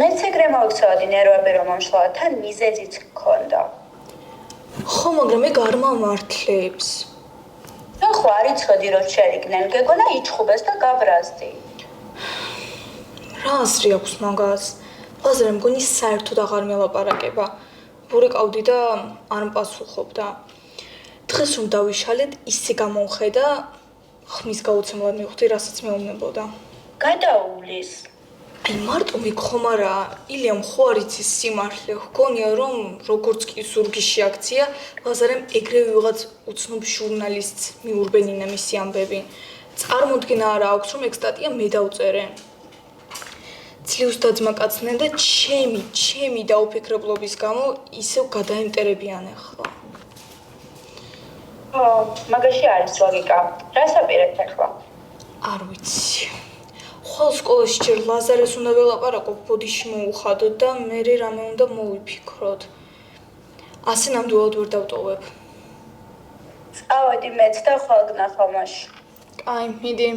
მეც ეგრე მოვქცევდი ნერვები რომ მომშლა თან მიზეზიც გქონდა. ხო, მაგრამ ეგ არ მომართლებს. ხო არ იცოდი რომ შერიგნენ გეგონა იჩხუბეს და გაბრაზდი. რა აზრი აქვს მაგას? ლაზარე მგონი საერთოდ აღარ მელაპარაკება. ვურეკავდი და არ მპასუხობდა. დღეს რომ დავიშალეთ, ისე გამოვხედა, ხმის გაუცემლად მივხვდი, რასაც მეუბნებოდა. გადაუვლის. აი მარტო მიქხომ არა, ილიამ ხო არ იცის სიმართლე, ჰგონია რომ როგორც კი ზურგიში აქცია, ლაზარემ ეგრევე ვიღაც უცნობ ჟურნალისტს მიურბენინა მისი ამბები. წარმოდგენა არა აქვს რომ ეგ სტატია მე დავწერე. ძლივს დაძმა კაცნენ და ჩემი დაუფიქრებლობის გამო ისევ გადაემტერებიან ახლა. ხო, მაგაში არის ლოგიკა. რას აპირებთ ახლა? არ ვიცი. ხვალ სკოლაში ჯერ ლაზარეს უნდა ველაპარაკო, ბოდიში მოუხადოთ და მერე რამე უნდა მოვიფიქროთ. ასე ნამდვილად ვერ დავტოვებ. წავედი მეც და ხვალ გნახავ მაშინ. კაი, მიდი.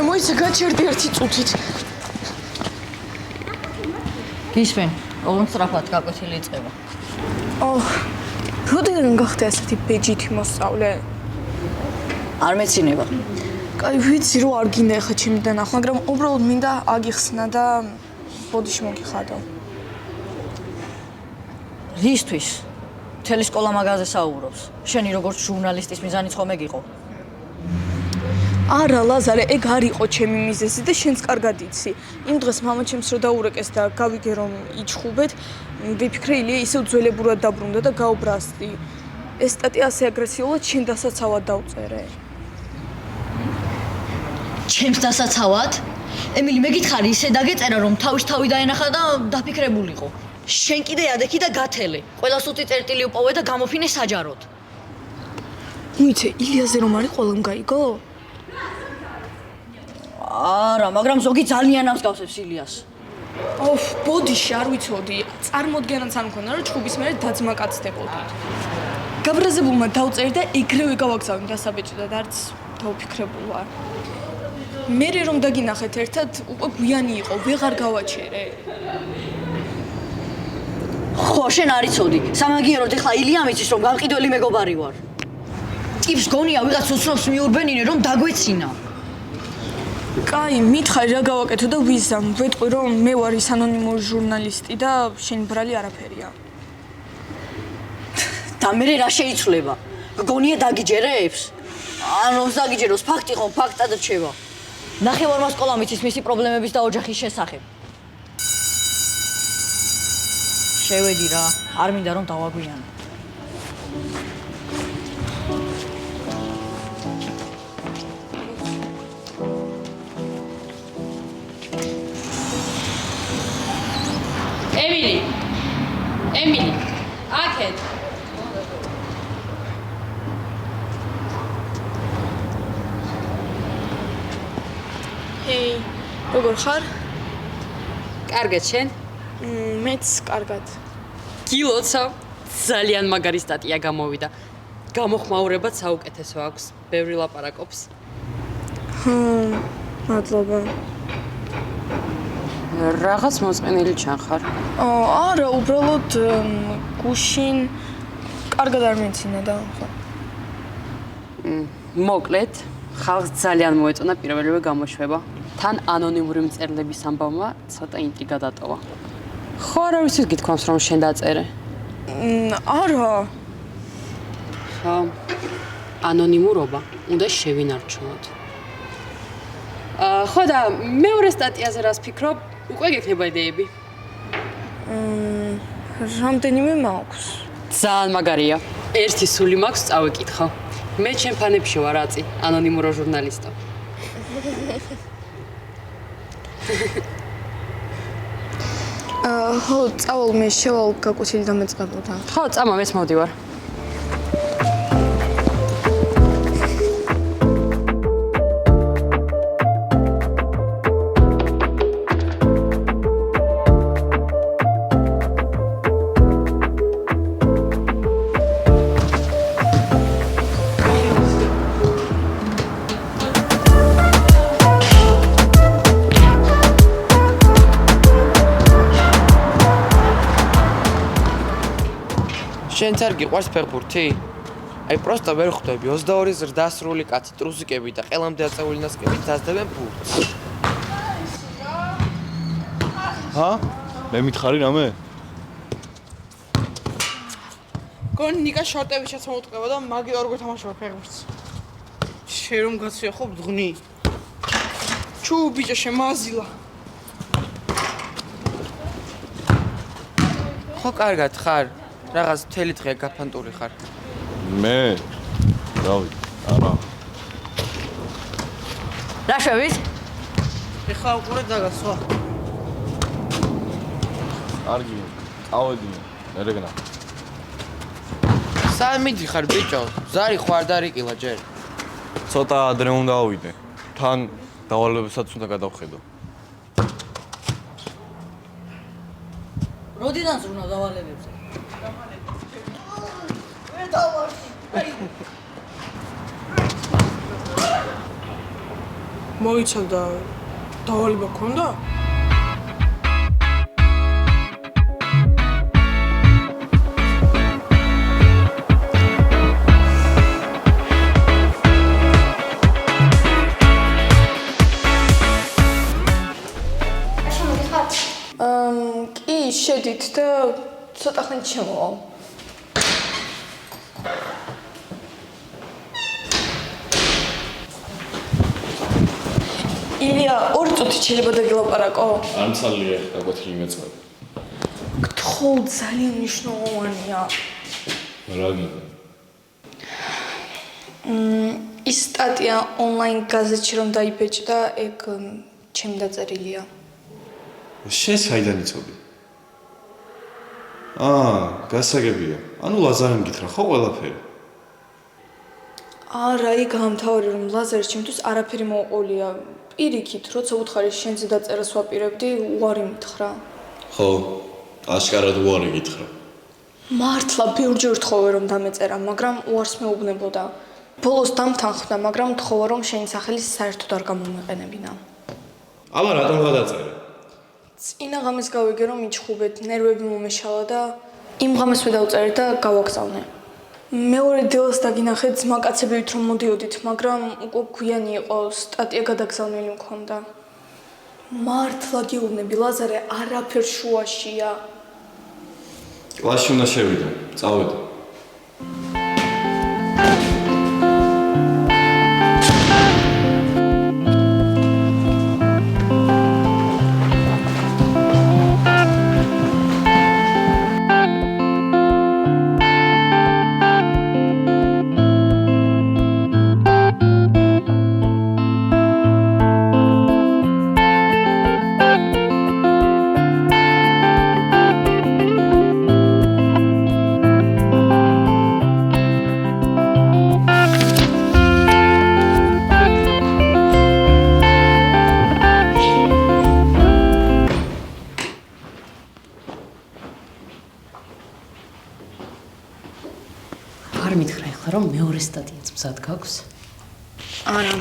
მოიცა გაჩერდი ერთი წუთით. გისმენ, ოღონდ სწრაფად გაკვეთილი იწყება. როდეიდან გახდა ასეთი ბეჯითი მოსწავლე? არ მეცინება. კაი, ვიცი რომ არ გინდა ეხლა ჩემი დანახვა, მაგრამ უბრალოდ მინდა აგიხსნა და ბოდიში მოგიხადო. რისთვის? მთელი სკოლა მაგაზე საუბრობს. შენი როგორც ჟურნალისტის მიზანიც ხომ ეგ იყო? არა ლაზარე, ეგ არ იყო ჩემი მიზეზი და შენც კარგად იცი. იმ დღეს მამა ჩემს რო დაურეკეს და გავიგე რომ იჩხუბეთ, ვიფიქრე ილია ისევ ძველებურად დაბრუნდა და გაუბრაზდი. ეს სტატია ასე აგრესიულად შენ დასაცავად დავწერე. ჩემს დასაცავად? ემილი, მეკითხარი ისე დაგეწერა რომ თავი დაენახა და დაფიქრებულიყო. შენ კიდე ადექი და გათელე. ყველა სუთი წერტილი უპოვე და გამოფინე საჯაროდ. მოიცე, ილიაზე რომ არის ყველამ გაიგო? არა, მაგრამ ზოგი ძალიან ამსგავსებს ილიას. ბოდიში არ ვიცოდი. წარმოდგენაც არ მქონდა რომ ჩხუბის მერე დაძმა კაცდებოდი. გაბრაზებულმა დავწერი და ეგრევე გავაგზავნე დასაბეჭდად, არც დავფიქრებულ ვარ. მერე რომ დაგინახეთ ერთად, უკვე გვიანი იყო, ვეღარ გავაჩერე. ხო, შენ არ იცოდი. სამაგიეროდ ეხლა ილიამ იცის რომ გამყიდველი მეგობარი ვარ. ტიპს გონია ვიღაც უცნობს მიურბენინე რომ დაგვეცინა. კაი, მითხარი რა გავაკეთო და ვიზამ. ვეტყვი რომ მე ვარ ის ანონიმური ჟურნალისტი და შენი ბრალი არაფერია. და მე რა შეიცვლება? გონია დაგიჯერებს? ან რომ დაგიჯეროს ფაქტი ხომ ფაქტად რჩება. ნახევარმა სკოლამ იცის მისი პრობლემების და ოჯახის შესახებ. შევედი რა, არ მინდა რომ დავაგვიანო. ემილი, აქეთ. ჰეი, როგორ ხარ? კარგად შენ? მეც კარგად. გილოცავ, ძალიან მაგარი სტატია გამოვიდა. გამოხმაურებაც საუკეთესო აქვს, ბევრი ლაპარაკობს. მადლობა. რაღაც მოწყენილი ჩანხარ. არა, უბრალოდ გუშინ კარგად არ მეცინა და ხო. მოკლედ, ხალხს ძალიან მოეწონა პირველივე გამოშვება. თან ანონიმური მწერლების ამბავმა ცოტა ინტრიგა დატოვა. ხო, არავისთვის გითქვამს რომ შენ დაწერე? არა. ხო, ანონიმურობა უნდა შევინარჩუნოთ. ხო და მეორე სტატიაზე რას ფიქრობ? უკვე გექნება იდეები. რამდენიმე მაქვს. ძალიან მაგარია. ერთი სული მაქვს, წავეკითხო. მე ჩემ ფანებში ვარ აწი, ანონიმურო ჟურნალისტო. ხო, წავალ მე შევალ გაკვეთილი დამეწყებოდა. ხო, წამა მეც მოვდივარ. შენც არ გიყვარს ფეხბურთი? აი პროსტა ვერ ხვდები 22 ზრდასრული კაცი ტრუსიკები და ყელამდე აწეული ნასკებით დაძდებენ ფურთს. ჰა? მე მითხარი რამე? გონი ნიკა შორტები შეცმოუტყება და მაგით ორ გეთამაშება ფეხბურთს. შენ რომ გაცია ხო ბძღნი? ჩუ ბიჭო შემაზილა. ხო კარგად ხარ? რაღაც მთელი დღე გაფანტური ხარ. მე რავი, არა. რა შევით? ეხლა უყურე დაგასვა. კარგი, წავედი, ერეგნა. სად მიდიხარ ბიჭო? ზარი ხوار დარიკილა ჯერ. ცოტა ადრე უნდა ავიდე. თან დავალებებსაც უნდა გადავხედო. როდიდან ზრუნავ დავალებებზე? მოიცავდა დავალება ქონდა? კი, შედით და ცოტა ხანით შემოვალ. ილია, 2 წუთი შეიძლება დაგილაპარაკო? არ მცალია გაგვეთილი მეწყები. გთხოვ, ძალიან მნიშვნელოვანია. რა გინდა? ის სტატია ონლაინ გაზეთში რომ დაიბეჭდა, ეგ ჩემი დაწერილია. შენ საიდან იცოდი? გასაგებია. ანუ ლაზარემ გითხრა ხო ყველაფერი? არა, იქ გამთავარი რომ ლაზარი ჩემთვის არაფერი მოუყოლია. პირიქით, როცა უთხარი შენზე დაწერას ვაპირებდი, უარი მითხრა. ხო, აშკარად უარი გითხრა. მართლა ბევრჯერ ვთხოვე რომ დამეწერა, მაგრამ უარს მეუბნებოდა. ბოლოს დამთანხმდა, მაგრამ თხოვა რომ შენი სახელი საერთოდ არ გამომეყენებინა. აბა რატომ გადაწერე? წინა ღამეს გავიგე რომ იჩხუბეთ, ნერვები მომეშალა და იმ ღამეს მე დავწერე და გავაგზავნე. მეორე დილას დაგინახე ძმაკაცებივით რომ მოდიოდით, მაგრამ უკვე გვიანი იყო, სტატია გადაგზავნილი მქონდა. მართლა გეუბნები, ლაზარე არაფერ შუაშია. კლასში უნდა შევიდე, წავედი. არ მითხრა ეხლა რომ მეორე სტატიაც მზად გაქვს? არა.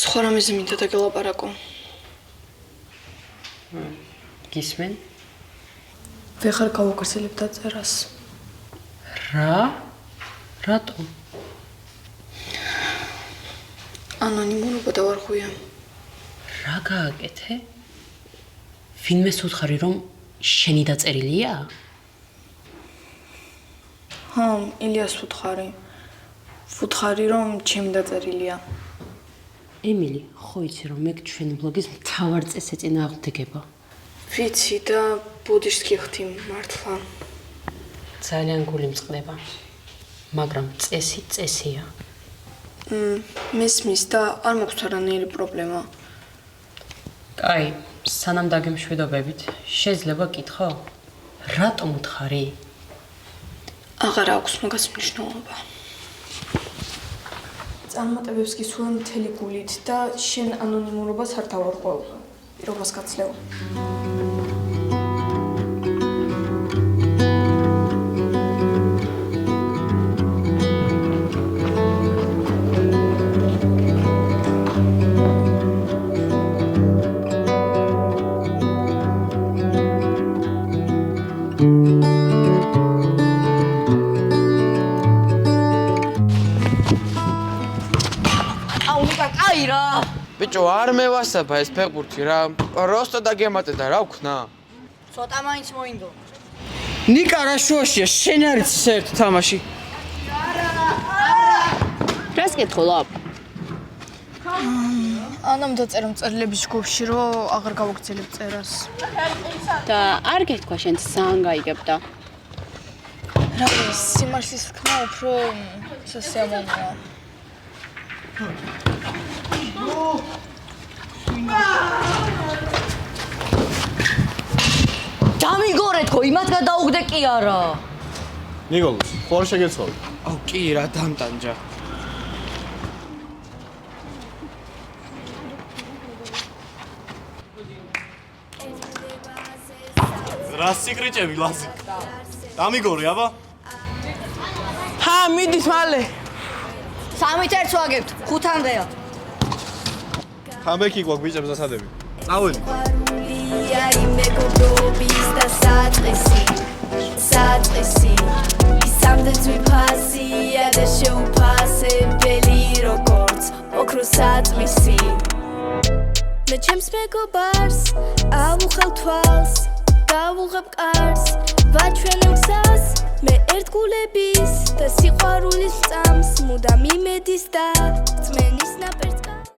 სხვა რამეზე მინდა დაგელაპარაკო. გისმენ? ვეღარ გავაგრძელებ დაწერას. რა? რატომ? ანონიმურობა დავარღვია. რა გააკეთე? ვინმეს უთხარი რომ შენი დაწერილია? ხო, ილიას ვუთხარი. ვუთხარი რომ ჩემი დაწერილია. ემილი, ხო იცი რომ მე ჩვენი ბლოგის მთავარ წესს ეწინააღმდეგება. ვიცი და ბუდიშს გიხდი მართლა. ძალიან გული მწყდება. მაგრამ წესი წესია. მესმის და არ მაქვს არანაირი პრობლემა. კაი, სანამ დაგემშვიდობებით, შეიძლება გითხო? რატომ უთხარი? აღარ აქვს მაგას მნიშვნელობა. წარმატებებს გისურვებ მთელი გულით და შენ ანონიმურობას არ დავარღვევ. პირობას გაცლევ. უნიკა, კაი რა. ბიჭო, არ მევასაბა ეს ფეხბურთი რა. პროსტო დაგემატე და რა ვქნა? ცოტა მაინც მოინდო. ნიკა რა შუაშია, შენ არის საერთო თამაში. რას კითხულობ? ანამ დაწერა მწერლების ჯგუფში, რომ აღარ გავაგრძელებ წერას. და არ გეთქვა შენ ძალიან გაიგებდა. რა ის სიმართლის ვქნა უფრო სასიამოვნოა. დამიგორეთქო, იმათ გადაუგდე კი არა. ნიკოლოზ, ხო არ შეგეცვალე? აუ კი რა დამტანჯა. რა სიკრიჭები ლაზი? დამიგორი აბა? ჰა, მიდით მალე. 3 წერს ვაგებთ, 5-მდეა. ხამბექი გვაქვს ბიჭებს დასადები. წავედი. მეგობრობის და საწყისი ისამდე ძვირფასია და შეუფასებელი როგორც ოქროს საწმისი მე ჩემს მეგობარს ავუხელ თვალს გავუღებ კარს ვაჩვენებ გზას მე ერთგულების და სიყვარულის წამს მუდამ იმედის და რწმენის ნაპერწ